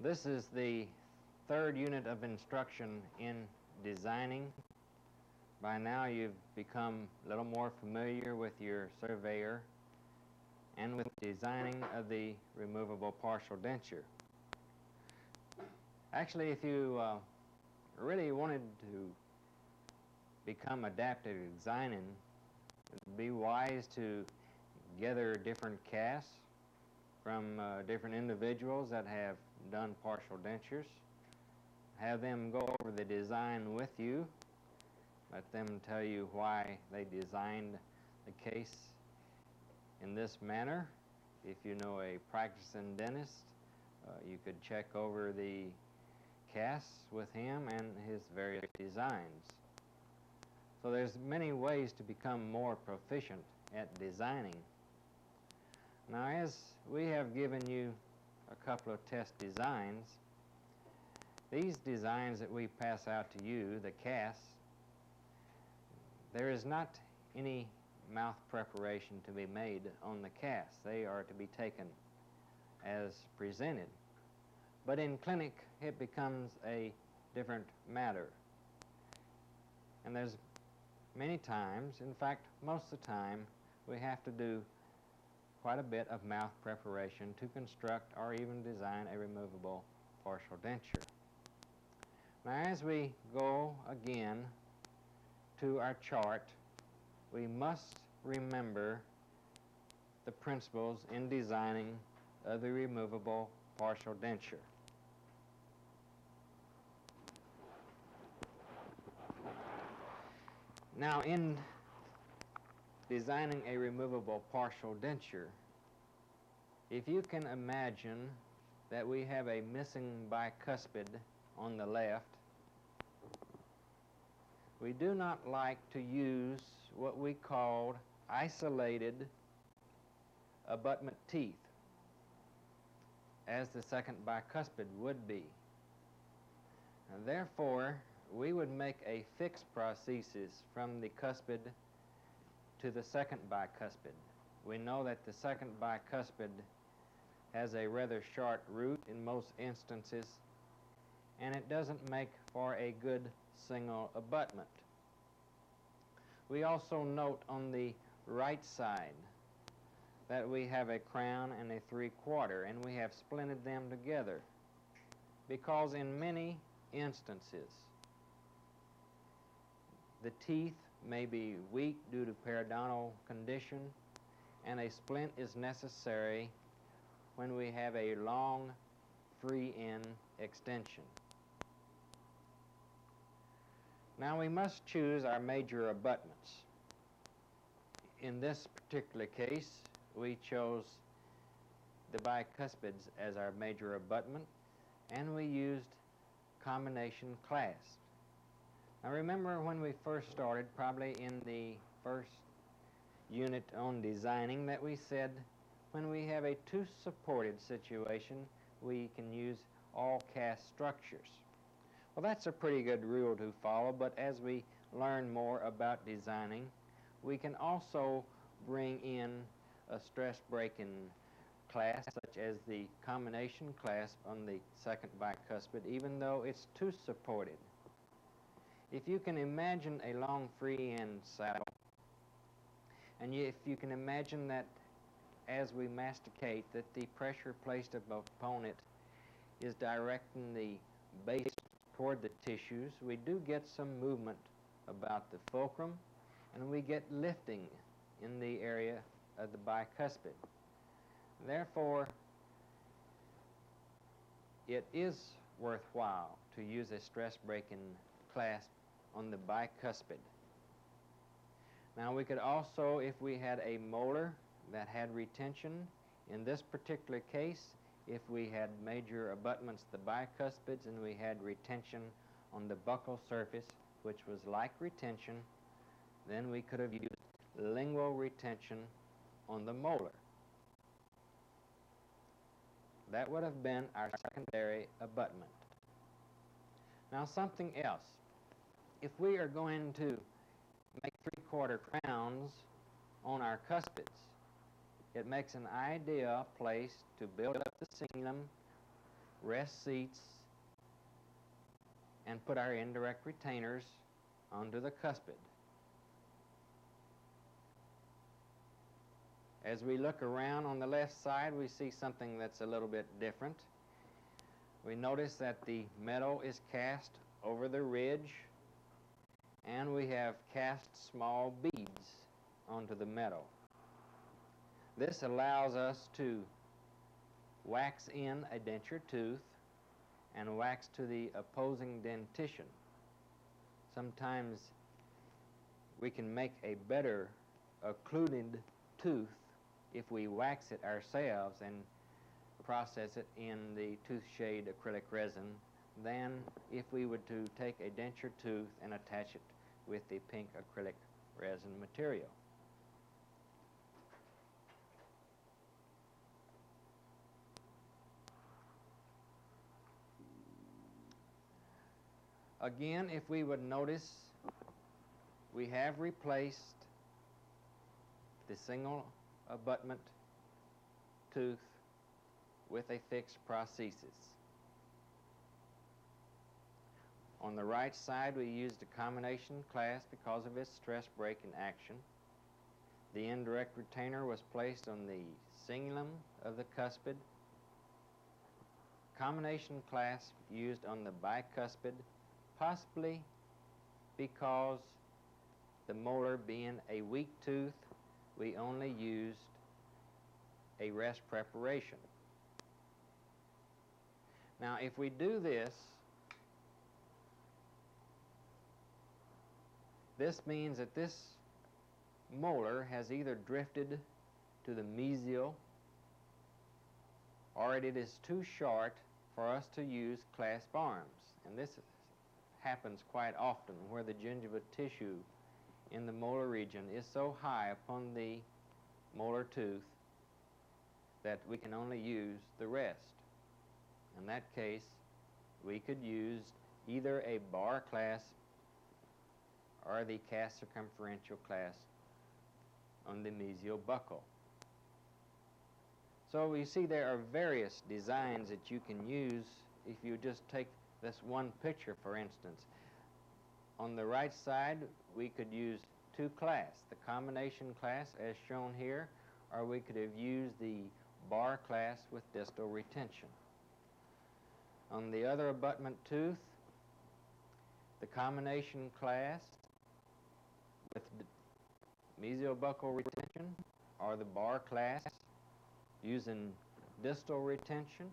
This is the third unit of instruction in designing. By now you've become a little more familiar with your surveyor and with designing of the removable partial denture. Actually, if you really wanted to become adaptive designing, it would be wise to gather different casts from different individuals that have done partial dentures, have them go over the design with you, let them tell you why they designed the case in this manner. If you know a practicing dentist, you could check over the casts with him and his various designs. So there's many ways to become more proficient at designing. Now, as we have given you a couple of test designs, these designs that we pass out to you, the casts, there is not any mouth preparation to be made on the casts. They are to be taken as presented. But in clinic, it becomes a different matter. And there's many times, in fact, most of the time, we have to do quite a bit of mouth preparation to construct or even design a removable partial denture. Now, as we go again to our chart, we must remember the principles in designing of the removable partial denture. Now, in designing a removable partial denture, if you can imagine that we have a missing bicuspid on the left, we do not like to use what we called isolated abutment teeth, as the second bicuspid would be. And therefore, we would make a fixed prosthesis from the cuspid to the second bicuspid. We know that the second bicuspid has a rather short root in most instances, and it doesn't make for a good single abutment. We also note on the right side that we have a crown and a 3/4, and we have splinted them together because in many instances the teeth may be weak due to periodontal condition, and a splint is necessary when we have a long free end extension. Now we must choose our major abutments. In this particular case, we chose the bicuspids as our major abutment, and we used combination clasp. Now remember when we first started, probably in the first unit on designing, that we said when we have a tooth-supported situation, we can use all cast structures. Well, that's a pretty good rule to follow, but as we learn more about designing, we can also bring in a stress-breaking clasp, such as the combination clasp on the second bicuspid, even though it's tooth-supported. If you can imagine a long free end saddle, and if you can imagine that as we masticate that the pressure placed upon it is directing the base toward the tissues, we do get some movement about the fulcrum, and we get lifting in the area of the bicuspid. Therefore, it is worthwhile to use a stress-breaking clasp on the bicuspid. Now we could also, if we had a molar that had retention, in this particular case, if we had major abutments, the bicuspids, and we had retention on the buccal surface, which was like retention, then we could have used lingual retention on the molar. That would have been our secondary abutment. Now something else. If we are going to make 3/4 crowns on our cuspids, it makes an ideal place to build up the cingulum rest seats and put our indirect retainers onto the cuspid. As we look around on the left side, we see something that's a little bit different. We notice that the metal is cast over the ridge, and we have cast small beads onto the metal. This allows us to wax in a denture tooth and wax to the opposing dentition. Sometimes we can make a better occluded tooth if we wax it ourselves and process it in the tooth shade acrylic resin than if we were to take a denture tooth and attach it with the pink acrylic resin material. Again, if we would notice, we have replaced the single abutment tooth with a fixed prosthesis. On the right side, we used a combination clasp because of its stress break in action. The indirect retainer was placed on the cingulum of the cuspid. Combination clasp used on the bicuspid, possibly because the molar being a weak tooth, we only used a rest preparation. Now, if we do this, this means that this molar has either drifted to the mesial or it is too short for us to use clasp arms. And this happens quite often where the gingiva tissue in the molar region is so high upon the molar tooth that we can only use the rest. In that case, we could use either a bar clasp or the cast circumferential clasp on the mesial buccal. So you see there are various designs that you can use if you just take this one picture, for instance. On the right side, we could use two clasps, the combination clasp as shown here, or we could have used the bar clasp with distal retention. On the other abutment tooth, the combination clasp with mesiobuccal retention or the bar clasp using distal retention,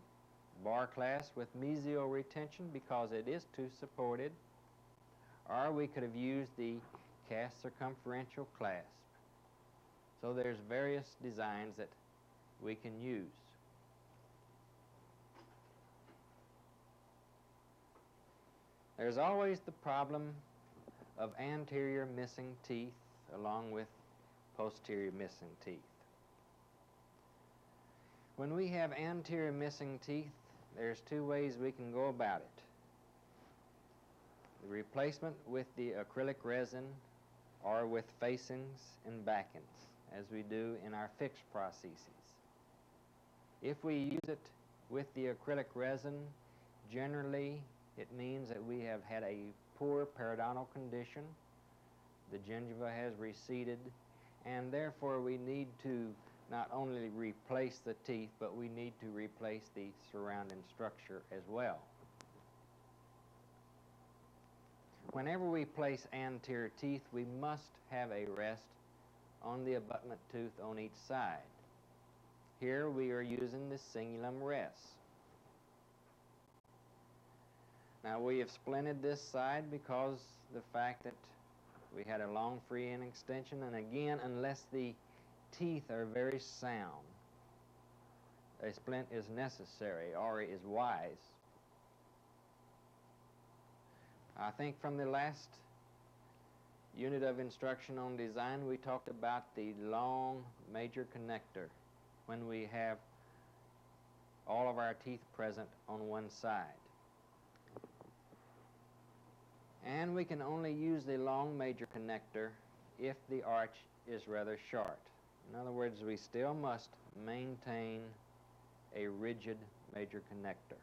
bar clasp with mesial retention because it is tooth supported, or we could have used the cast circumferential clasp. So there's various designs that we can use. There's always the problem of anterior missing teeth along with posterior missing teeth. When we have anterior missing teeth, there's two ways we can go about it. The replacement with the acrylic resin or with facings and backends, as we do in our fixed prostheses. If we use it with the acrylic resin, generally it means that we have had a poor periodontal condition, the gingiva has receded, and therefore we need to not only replace the teeth, but we need to replace the surrounding structure as well. Whenever we place anterior teeth, we must have a rest on the abutment tooth on each side. Here we are using the cingulum rest. Now we have splinted this side because the fact that we had a long free end extension, and again, unless the teeth are very sound, a splint is necessary or is wise. I think from the last unit of instruction on design, we talked about the long major connector when we have all of our teeth present on one side. And we can only use the long major connector if the arch is rather short. In other words, we still must maintain a rigid major connector.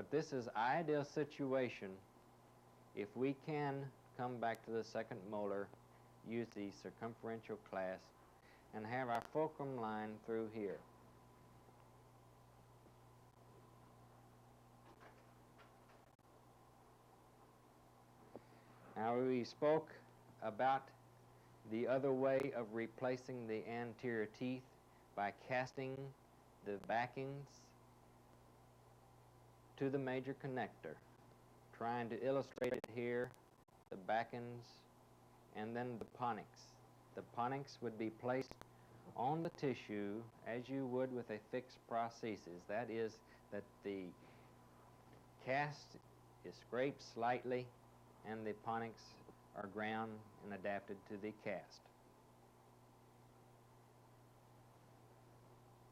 But this is ideal situation if we can come back to the second molar, use the circumferential clasp, and have our fulcrum line through here. Now we spoke about the other way of replacing the anterior teeth by casting the backings to the major connector. Trying to illustrate it here, the backings and then the ponics. The ponics would be placed on the tissue as you would with a fixed prosthesis. That is, that the cast is scraped slightly and the ponics are ground and adapted to the cast.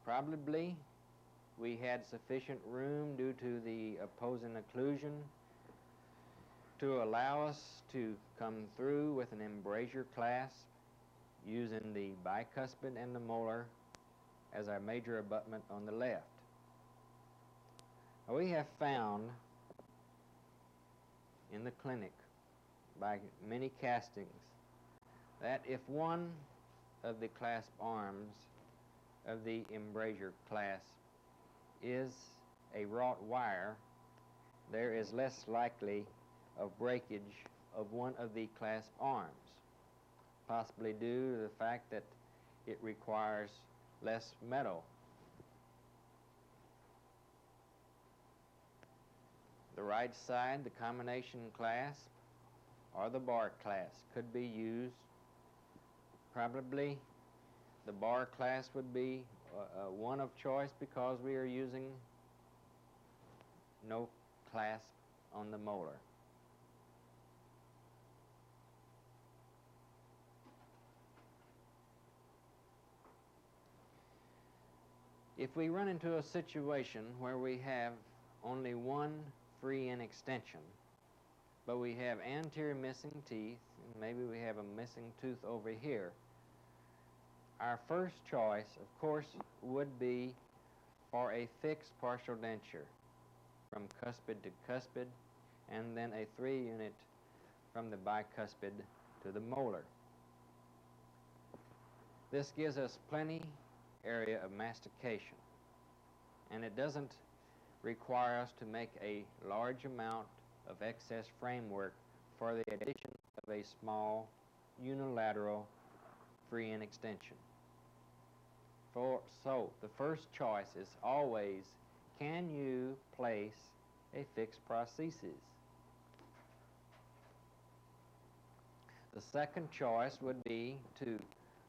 Probably we had sufficient room due to the opposing occlusion to allow us to come through with an embrasure clasp using the bicuspid and the molar as our major abutment on the left. Now, we have found in the clinic by many castings that if one of the clasp arms of the embrasure clasp is a wrought wire, there is less likely of breakage of one of the clasp arms, possibly due to the fact that it requires less metal. The right side, the combination clasp or the bar clasp could be used. Probably the bar clasp would be one of choice because we are using no clasp on the molar. If we run into a situation where we have only one free end extension, but we have anterior missing teeth, and maybe we have a missing tooth over here, our first choice, of course, would be for a fixed partial denture from cuspid to cuspid, and then a 3-unit from the bicuspid to the molar. This gives us plenty area of mastication, and it doesn't require us to make a large amount of excess framework for the addition of a small unilateral free end extension. So the first choice is always, can you place a fixed prosthesis? The second choice would be to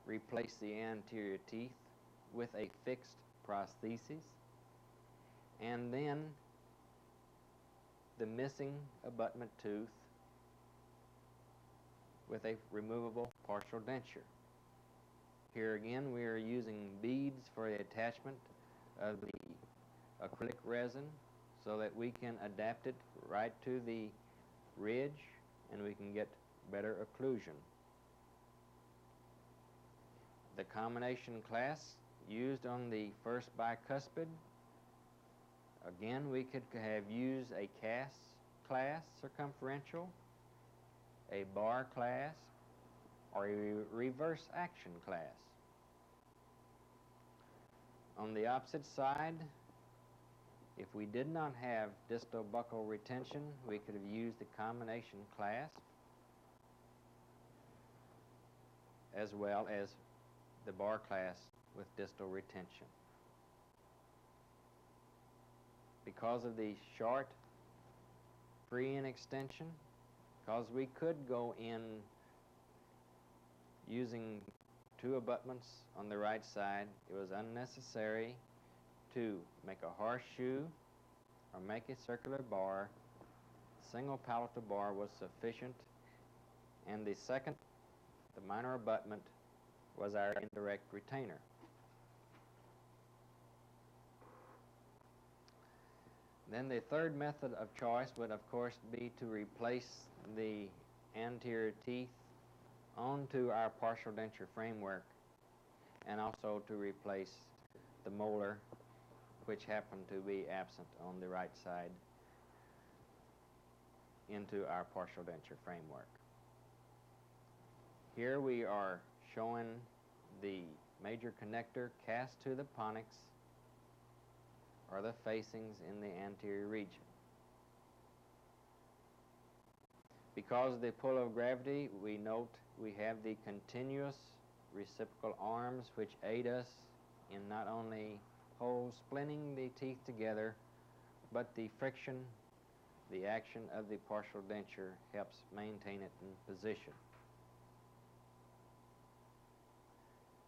replace the anterior teeth with a fixed prosthesis, and then the missing abutment tooth with a removable partial denture. Here again, we are using beads for the attachment of the acrylic resin so that we can adapt it right to the ridge and we can get better occlusion. The combination clasp used on the first bicuspid, again, we could have used a cast clasp circumferential, a bar clasp, or a reverse action clasp. On the opposite side, if we did not have distal buccal retention, we could have used the combination clasp as well as the bar clasp with distal retention. Because of the short free end extension, because we could go in using 2 abutments on the right side, it was unnecessary to make a horseshoe or make a circular bar. Single palatal bar was sufficient, and the second, the minor abutment, was our indirect retainer. Then the third method of choice would, of course, be to replace the anterior teeth onto our partial denture framework, and also to replace the molar, which happened to be absent on the right side into our partial denture framework. Here we are showing the major connector cast to the pontics or the facings in the anterior region. Because of the pull of gravity, we note we have the continuous reciprocal arms which aid us in not only splitting the teeth together, but the friction, the action of the partial denture helps maintain it in position.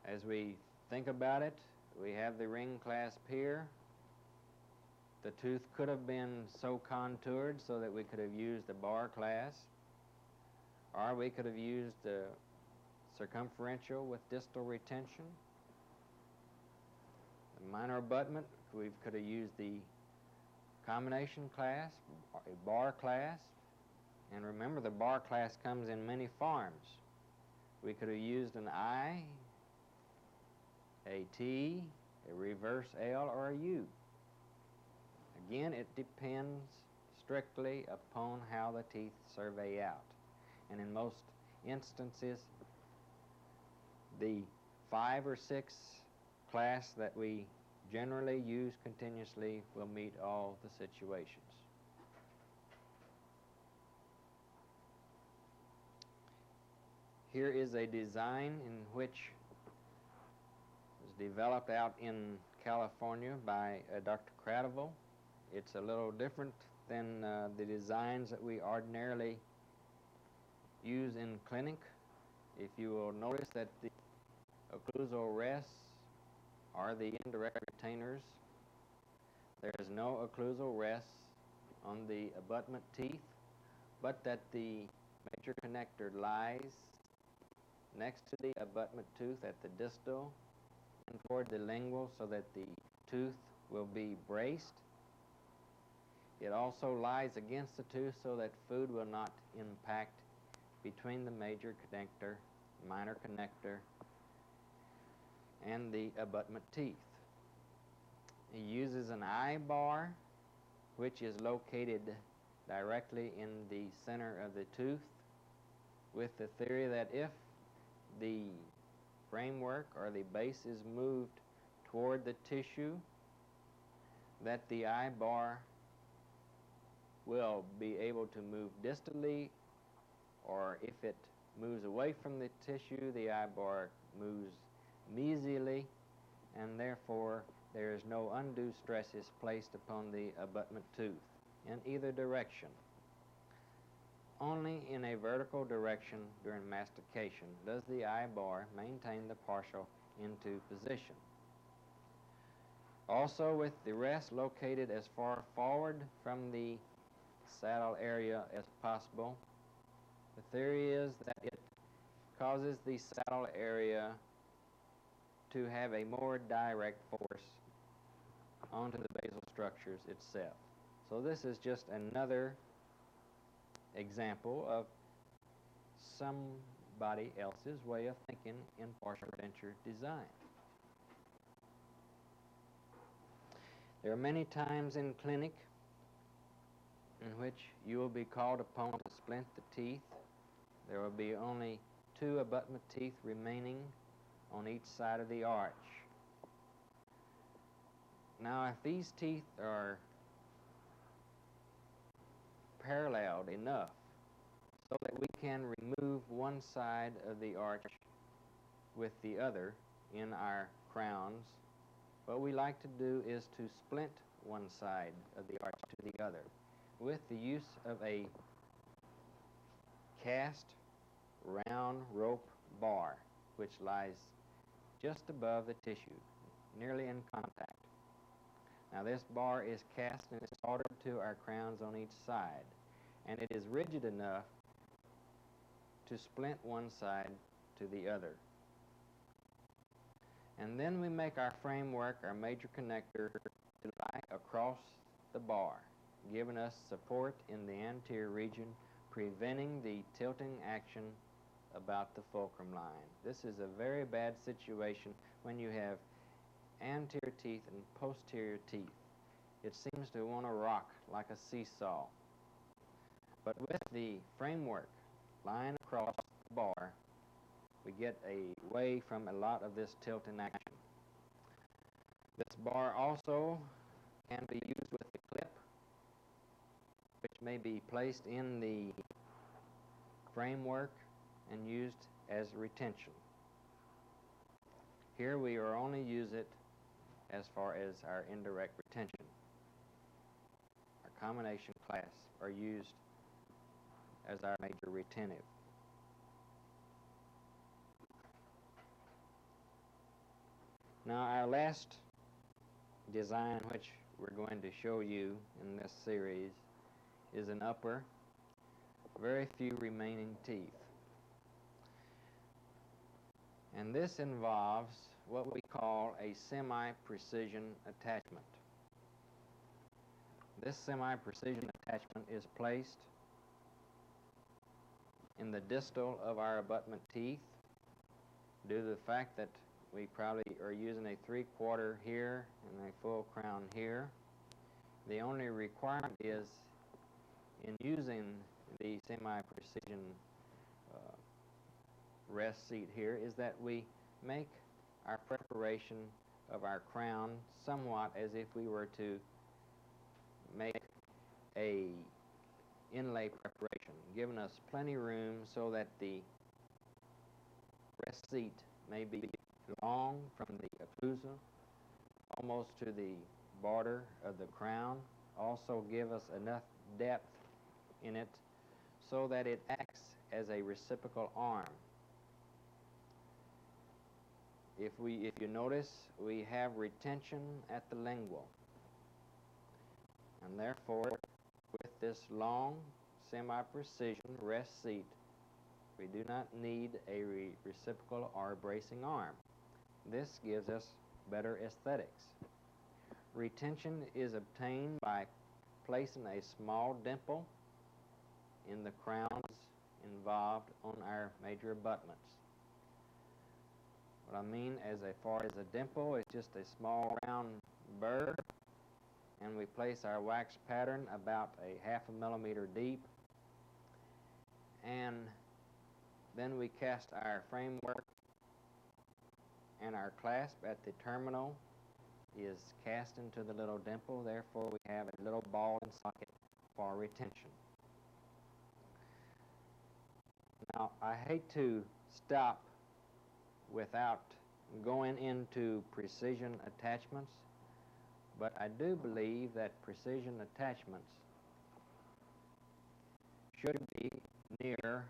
As we think about it, we have the ring clasp here. The tooth could have been so contoured so that we could have used a bar clasp, or we could have used the circumferential with distal retention. The minor abutment, we could have used the combination clasp, a bar clasp, and remember the bar clasp comes in many forms. We could have used an I, a T, a reverse L, or a U. Again, it depends strictly upon how the teeth survey out. And in most instances, the 5 or 6 class that we generally use continuously will meet all the situations. Here is a design in which was developed out in California by Dr. Cradiville. It's a little different than the designs that we ordinarily use in clinic. If you will notice that the occlusal rests are the indirect retainers. There is no occlusal rest on the abutment teeth, but that the major connector lies next to the abutment tooth at the distal and toward the lingual so that the tooth will be braced. It also lies against the tooth so that food will not impact between the major connector, minor connector, and the abutment teeth. He uses an eye bar, which is located directly in the center of the tooth, with the theory that if the framework or the base is moved toward the tissue, that the eye bar will be able to move distally, or if it moves away from the tissue, the eye bar moves mesially, and therefore there is no undue stress is placed upon the abutment tooth in either direction. Only in a vertical direction during mastication does the eye bar maintain the partial into position. Also, with the rest located as far forward from the saddle area as possible, the theory is that it causes the saddle area to have a more direct force onto the basal structures itself. So this is just another example of somebody else's way of thinking in partial denture design. There are many times in clinic in which you will be called upon to splint the teeth. There will be only 2 abutment teeth remaining on each side of the arch. Now, if these teeth are paralleled enough so that we can remove one side of the arch with the other in our crowns, what we like to do is to splint one side of the arch to the other with the use of a cast round rope bar which lies just above the tissue, nearly in contact. Now this bar is cast and is soldered to our crowns on each side, and it is rigid enough to splint one side to the other. And then we make our framework, our major connector, to lie across the bar, giving us support in the anterior region, preventing the tilting action about the fulcrum line. This is a very bad situation when you have anterior teeth and posterior teeth. It seems to want to rock like a seesaw. But with the framework lying across the bar, we get away from a lot of this tilt in action. This bar also can be used with a clip, which may be placed in the framework and used as retention. Here we are only use it as far as our indirect retention. Our combination clasps are used as our major retentive. Now our last design which we're going to show you in this series is an upper, very few remaining teeth. And this involves what we call a semi-precision attachment. This semi-precision attachment is placed in the distal of our abutment teeth due to the fact that we probably are using a 3/4 here and a full crown here. The only requirement is in using the semi-precision rest seat here is that we make our preparation of our crown somewhat as if we were to make a inlay preparation, giving us plenty room so that the rest seat may be long from the occlusal almost to the border of the crown, also give us enough depth in it so that it acts as a reciprocal arm. If you notice, we have retention at the lingual, and therefore with this long semi-precision rest seat we do not need a reciprocal or bracing arm. This gives us better aesthetics. Retention is obtained by placing a small dimple in the crowns involved on our major abutments. What I mean as far as a dimple is just a small round burr, and we place our wax pattern about a 1/2 millimeter deep, and then we cast our framework, and our clasp at the terminal is cast into the little dimple. Therefore we have a little ball and socket for retention. Now I hate to stop without going into precision attachments, but I do believe that precision attachments should be near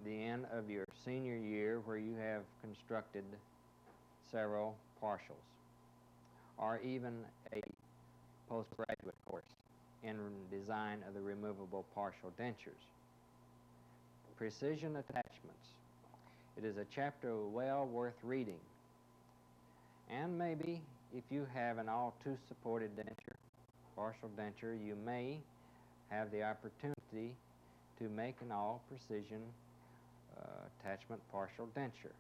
the end of your senior year where you have constructed several partials, or even a postgraduate course in design of the removable partial dentures. Precision attachments. It is a chapter well worth reading. And maybe if you have an all-tooth supported denture, partial denture, you may have the opportunity to make an all-precision attachment partial denture.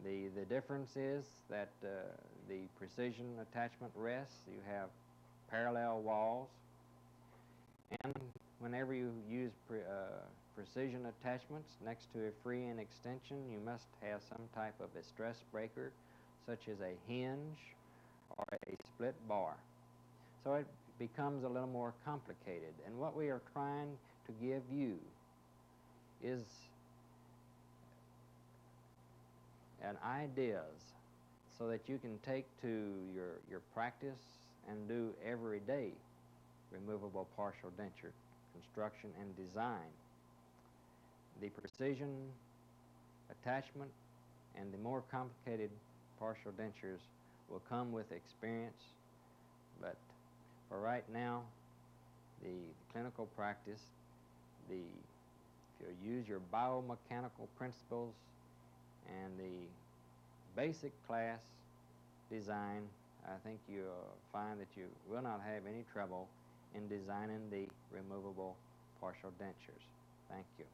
The difference is that the precision attachment rests, you have parallel walls, and whenever you use precision attachments next to a free-end extension, you must have some type of a stress breaker, such as a hinge or a split bar. So it becomes a little more complicated, and what we are trying to give you is an ideas so that you can take to your practice and do everyday removable partial denture construction and design. The precision attachment and the more complicated partial dentures will come with experience, but for right now, the clinical practice, if you use your biomechanical principles and the basic class design, I think you'll find that you will not have any trouble in designing the removable partial dentures. Thank you.